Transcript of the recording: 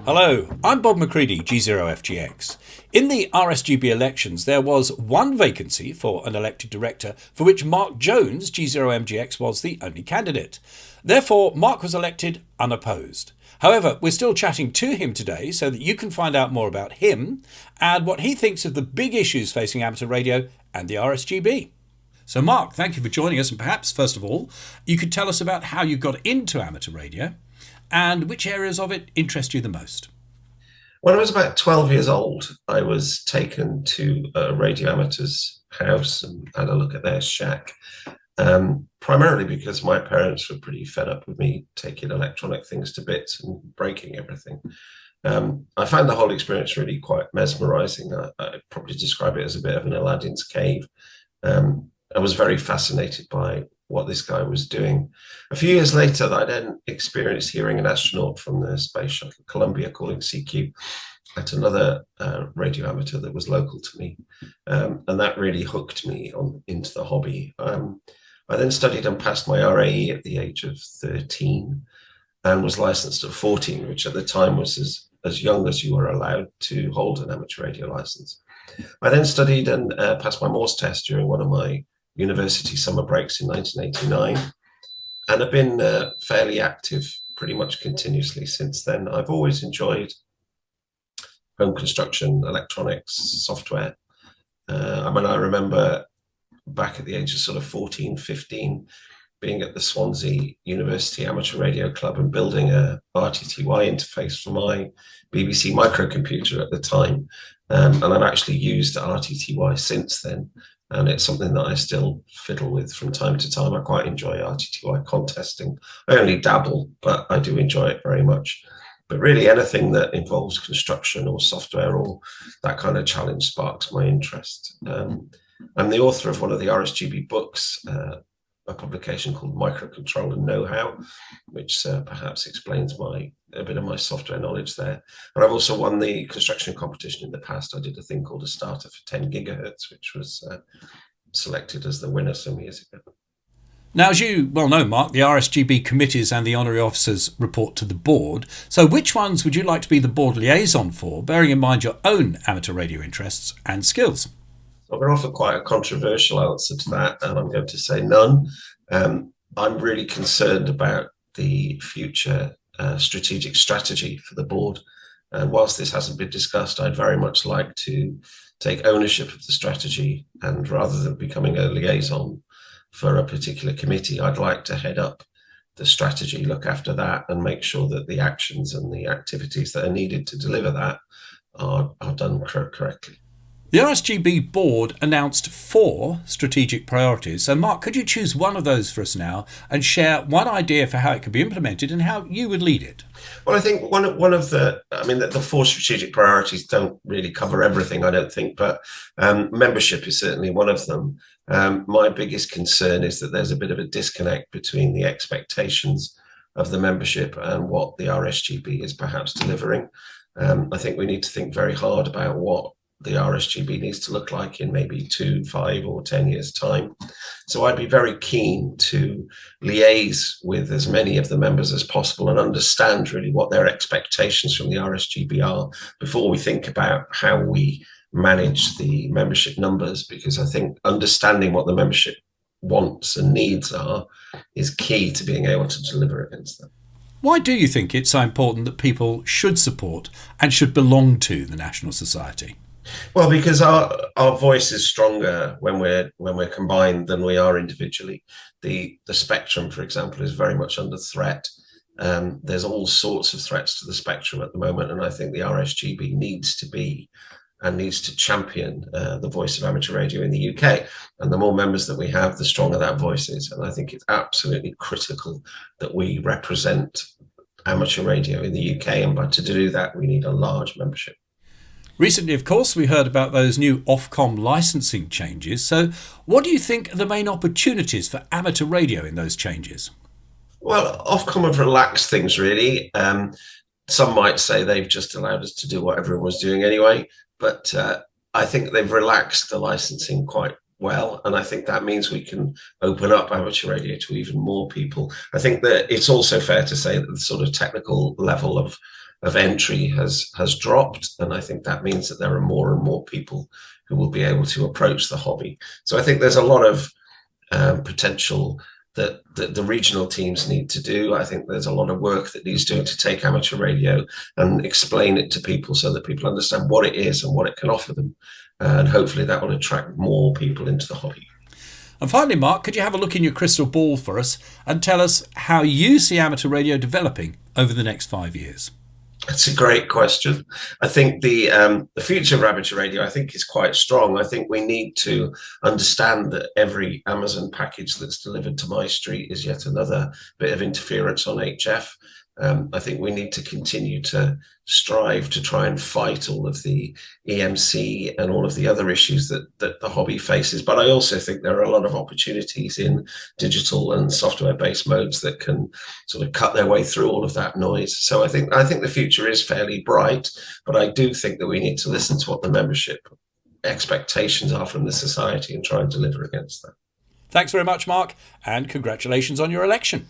Hello, I'm Bob McCready, G0MGX. In the RSGB elections, there was one vacancy for an elected director for which Mark Jones, G0MGX, was the only candidate. Therefore, Mark was elected unopposed. However, we're still chatting to him today so that you can find out more about him and what he thinks of the big issues facing amateur radio and the RSGB. So Mark, thank you for joining us, and perhaps, first of all, you could tell us about how you got into amateur radio and which areas of it interest you the most. When I was about 12 years old, I was taken to a radio amateur's house and had a look at their shack, primarily because my parents were pretty fed up with me taking electronic things to bits and breaking everything. I found the whole experience really quite mesmerizing. I'd probably describe it as a bit of an Aladdin's cave. I was very fascinated by what this guy was doing. A few years later, I then experienced hearing an astronaut from the Space Shuttle Columbia calling CQ at another radio amateur that was local to me. And that really hooked me into the hobby. I then studied and passed my RAE at the age of 13 and was licensed at 14, which at the time was as young as you were allowed to hold an amateur radio license. I then studied and passed my Morse test during one of my university summer breaks in 1989, and I've been fairly active pretty much continuously since then. I've always enjoyed home construction, electronics, software. I remember back at the age of sort of 14, 15, being at the Swansea University Amateur Radio Club and building a RTTY interface for my BBC microcomputer at the time. And I've actually used RTTY since then. And it's something that I still fiddle with from time to time. I quite enjoy RTTY contesting. I only dabble, but I do enjoy it very much. But really anything that involves construction or software or that kind of challenge sparks my interest. I'm the author of one of the RSGB books, a publication called Microcontroller Know-How, which perhaps explains a bit of my software knowledge there. And I've also won the construction competition in the past. I did a thing called a starter for 10 gigahertz, which was selected as the winner some years ago. Now, as you well know, Mark, the RSGB committees and the honorary officers report to the board. So which ones would you like to be the board liaison for, bearing in mind your own amateur radio interests and skills? I'm going to offer quite a controversial answer to that, and I'm going to say none. I'm really concerned about the future strategic strategy for the board. And whilst this hasn't been discussed, I'd very much like to take ownership of the strategy, and rather than becoming a liaison for a particular committee, I'd like to head up the strategy, look after that, and make sure that the actions and the activities that are needed to deliver that are done correctly. The RSGB board announced 4 strategic priorities. So, Mark, could you choose one of those for us now and share one idea for how it could be implemented and how you would lead it? Well, I think one of the 4 strategic priorities don't really cover everything, I don't think, but membership is certainly one of them. My biggest concern is that there's a bit of a disconnect between the expectations of the membership and what the RSGB is perhaps delivering. I think we need to think very hard about what the RSGB needs to look like in maybe 2, 5 or 10 years time. So I'd be very keen to liaise with as many of the members as possible and understand really what their expectations from the RSGB are before we think about how we manage the membership numbers, because I think understanding what the membership wants and needs are is key to being able to deliver against them. Why do you think it's so important that people should support and should belong to the National Society? Well, because our voice is stronger when we're combined than we are individually. The spectrum, for example, is very much under threat. There's all sorts of threats to the spectrum at the moment, and I think the RSGB needs to champion the voice of amateur radio in the UK. And the more members that we have, the stronger that voice is. And I think it's absolutely critical that we represent amateur radio in the UK. And to do that, we need a large membership. Recently, of course, we heard about those new Ofcom licensing changes. So what do you think are the main opportunities for amateur radio in those changes? Well, Ofcom have relaxed things, really. Some might say they've just allowed us to do what everyone was doing anyway. But I think they've relaxed the licensing quite well. And I think that means we can open up amateur radio to even more people. I think that it's also fair to say that the sort of technical level of of entry has dropped, and I think that means that there are more and more people who will be able to approach the hobby. So I think there's a lot of potential that the regional teams need to do. I think there's a lot of work that needs doing to take amateur radio and explain it to people so that people understand what it is and what it can offer them. And hopefully that will attract more people into the hobby. And finally, Mark, could you have a look in your crystal ball for us and tell us how you see amateur radio developing over the next 5 years? That's a great question. I think the future of amateur radio, I think, is quite strong. I think we need to understand that every Amazon package that's delivered to my street is yet another bit of interference on HF. I think we need to continue to strive to try and fight all of the EMC and all of the other issues that the hobby faces. But I also think there are a lot of opportunities in digital and software-based modes that can sort of cut their way through all of that noise. So I think the future is fairly bright, but I do think that we need to listen to what the membership expectations are from the society and try and deliver against that. Thanks very much, Mark, and congratulations on your election.